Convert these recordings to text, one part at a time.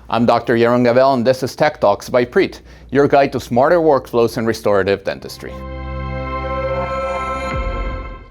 I'm Dr. Yaron Gabel, and this is Tech Talks by Preat, your guide to smarter workflows in restorative dentistry.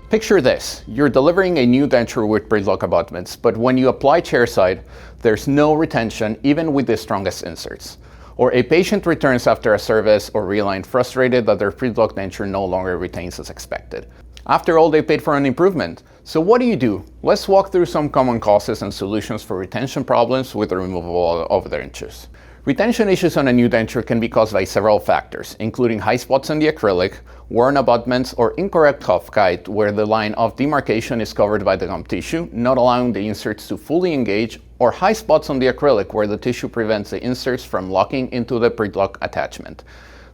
Picture this: you're delivering a new denture with Preat abutments, but when you apply chairside, there's no retention even with the strongest inserts. Or a patient returns after a service or reline frustrated that their Preat denture no longer retains as expected. After all, they paid for an improvement. So what do? Let's walk through some common causes and solutions for retention problems with the removal of overdentures. Retention issues on a new denture can be caused by several factors, including high spots on the acrylic, worn abutments, or incorrect cuff guide where the line of demarcation is covered by the gum tissue, not allowing the inserts to fully engage, or high spots on the acrylic where the tissue prevents the inserts from locking into the Preat attachment.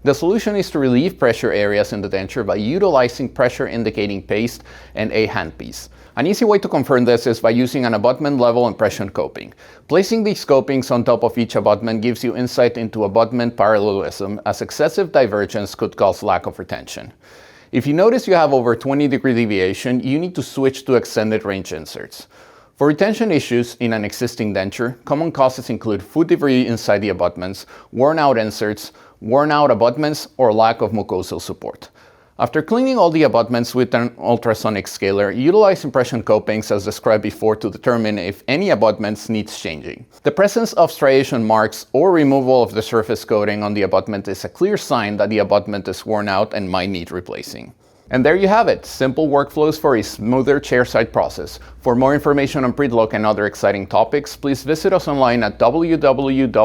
The solution is to relieve pressure areas in the denture by utilizing pressure indicating paste and a handpiece. An easy way to confirm this is by using an abutment level impression coping. Placing these copings on top of each abutment gives you insight into abutment parallelism, as excessive divergence could cause lack of retention. If you notice you have over 20-degree deviation, you need to switch to extended range inserts. For retention issues in an existing denture, common causes include food debris inside the abutments, worn out inserts, worn out abutments, or lack of mucosal support. After cleaning all the abutments with an ultrasonic scaler, utilize impression copings as described before to determine if any abutments needs changing. The presence of striation marks or removal of the surface coating on the abutment is a clear sign that the abutment is worn out and might need replacing. And there you have it, simple workflows for a smoother chairside process. For more information on Preat and other exciting topics, please visit us online at www.preat.com.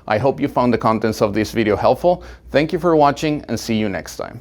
I hope you found the contents of this video helpful. Thank you for watching, and see you next time.